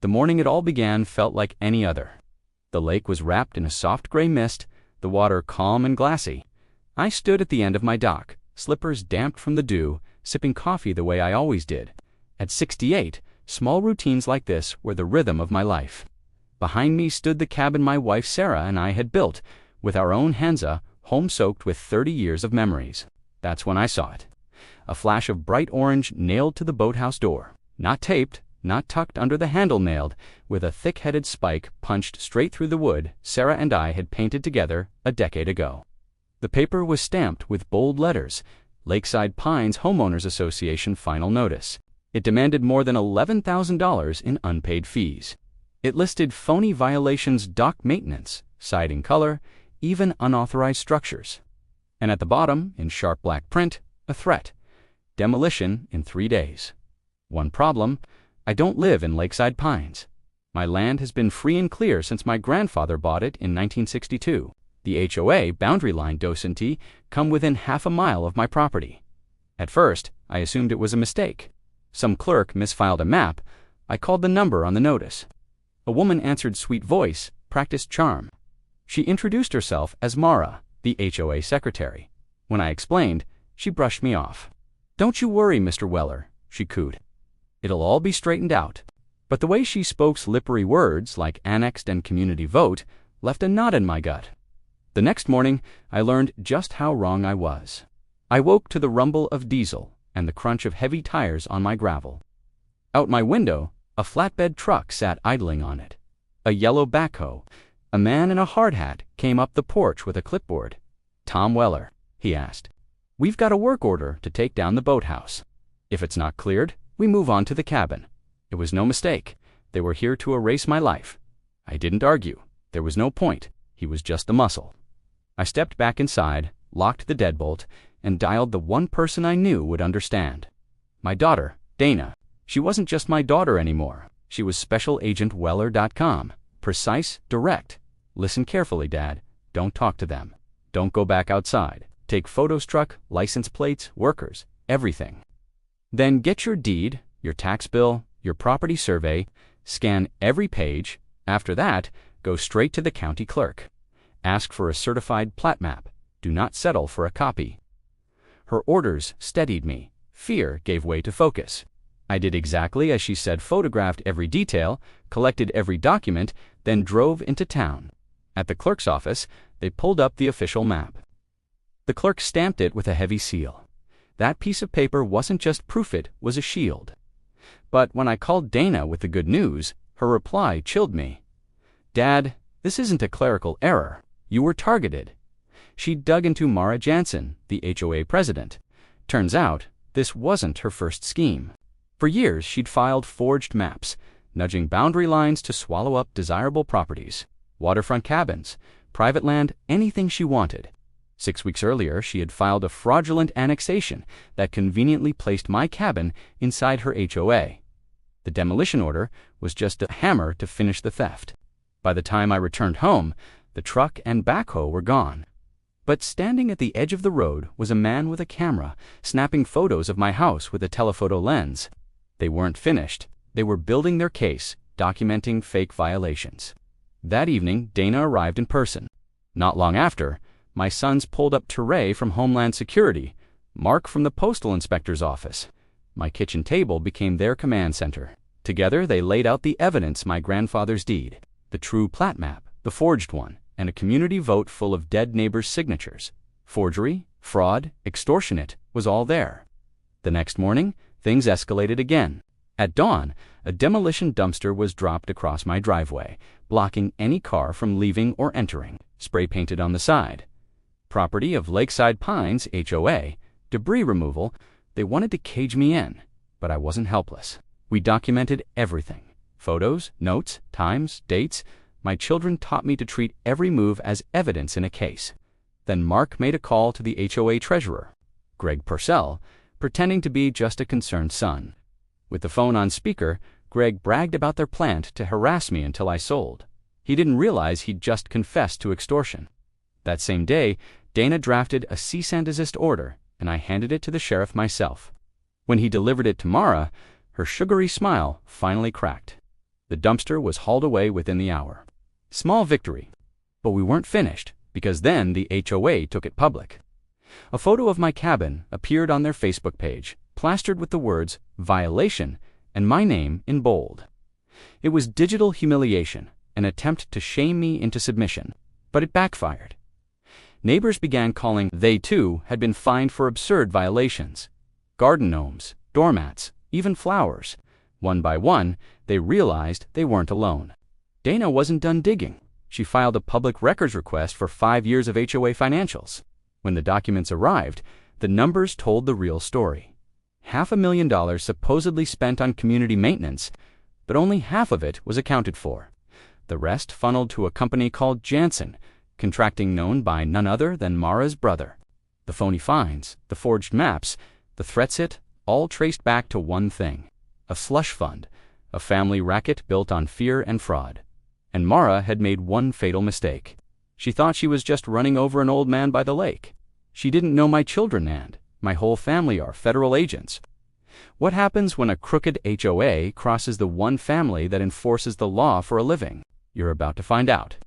The morning it all began felt like any other. The lake was wrapped in a soft gray mist, the water calm and glassy. I stood at the end of my dock, slippers damped from the dew, sipping coffee the way I always did. At 68, small routines like this were the rhythm of my life. Behind me stood the cabin my wife Sarah and I had built, with our own Hansa, home soaked with 30 years of memories. That's when I saw it. A flash of bright orange nailed to the boathouse door. Not taped, not tucked under the handle, nailed, with a thick-headed spike punched straight through the wood Sarah and I had painted together a decade ago. The paper was stamped with bold letters, Lakeside Pines Homeowners Association final notice. It demanded more than $11,000 in unpaid fees. It listed phony violations, dock maintenance, siding color, even unauthorized structures. And at the bottom, in sharp black print, a threat: demolition in 3 days. One problem: I don't live in Lakeside Pines. My land has been free and clear since my grandfather bought it in 1962. The HOA boundary line docenti come within half a mile of my property. At first, I assumed it was a mistake. Some clerk misfiled a map. I called the number on the notice. A woman answered, sweet voice, practiced charm. She introduced herself as Mara, the HOA secretary. When I explained, she brushed me off. "Don't you worry, Mr. Weller," she cooed. "It'll all be straightened out." But the way she spoke slippery words like annexed and community vote left a knot in my gut. The next morning, I learned just how wrong I was. I woke to the rumble of diesel and the crunch of heavy tires on my gravel. Out my window, a flatbed truck sat idling on it. A yellow backhoe. A man in a hard hat came up the porch with a clipboard. "Tom Weller," he asked. "We've got a work order to take down the boathouse. If it's not cleared, we move on to the cabin." It was no mistake. They were here to erase my life. I didn't argue. There was no point. He was just the muscle. I stepped back inside, locked the deadbolt, and dialed the one person I knew would understand. My daughter, Dana. She wasn't just my daughter anymore. She was specialagentweller.com. Precise, direct. "Listen carefully, Dad. Don't talk to them. Don't go back outside. Take photos, truck, license plates, workers, everything. Then get your deed, your tax bill, your property survey, scan every page. After that, go straight to the county clerk. Ask for a certified plat map. Do not settle for a copy." Her orders steadied me. Fear gave way to focus. I did exactly as she said, photographed every detail, collected every document, then drove into town. At the clerk's office, they pulled up the official map. The clerk stamped it with a heavy seal. That piece of paper wasn't just proof, it was a shield. But when I called Dana with the good news, her reply chilled me. "Dad, this isn't a clerical error. You were targeted." She dug into Mara Jansen, the HOA president. Turns out, this wasn't her first scheme. For years, she'd filed forged maps, nudging boundary lines to swallow up desirable properties, waterfront cabins, private land, anything she wanted. 6 weeks earlier, she had filed a fraudulent annexation that conveniently placed my cabin inside her HOA. The demolition order was just a hammer to finish the theft. By the time I returned home, the truck and backhoe were gone. But standing at the edge of the road was a man with a camera, snapping photos of my house with a telephoto lens. They weren't finished. They were building their case, documenting fake violations. That evening, Dana arrived in person. Not long after, my sons pulled up Teray from Homeland Security, Mark from the Postal Inspector's office. My kitchen table became their command center. Together, they laid out the evidence: my grandfather's deed, the true plat map, the forged one, and a community vote full of dead neighbors' signatures. Forgery, fraud, extortionate was all there. The next morning, things escalated again. At dawn, a demolition dumpster was dropped across my driveway, blocking any car from leaving or entering, spray painted on the side. Property of Lakeside Pines, HOA, debris removal. They wanted to cage me in, but I wasn't helpless. We documented everything: photos, notes, times, dates. My children taught me to treat every move as evidence in a case. Then Mark made a call to the HOA treasurer, Greg Purcell, pretending to be just a concerned son. With the phone on speaker, Greg bragged about their plan to harass me until I sold. He didn't realize he'd just confessed to extortion. That same day, Dana drafted a cease and desist order, and I handed it to the sheriff myself. When he delivered it to Mara, her sugary smile finally cracked. The dumpster was hauled away within the hour. Small victory. But we weren't finished, because then the HOA took it public. A photo of my cabin appeared on their Facebook page, plastered with the words, "Violation," and my name in bold. It was digital humiliation, an attempt to shame me into submission, but it backfired. Neighbors began calling they too had been fined for absurd violations. Garden gnomes, doormats, even flowers. One by one, they realized they weren't alone. Dana wasn't done digging. She filed a public records request for 5 years of HOA financials. When the documents arrived, the numbers told the real story. $500,000 supposedly spent on community maintenance, but only half of it was accounted for. The rest funneled to a company called Jansen, contracting known by none other than Mara's brother. The phony fines, the forged maps, the threats hit, all traced back to one thing: a slush fund, a family racket built on fear and fraud. And Mara had made one fatal mistake. She thought she was just running over an old man by the lake. She didn't know my children and my whole family are federal agents. What happens when a crooked HOA crosses the one family that enforces the law for a living? You're about to find out.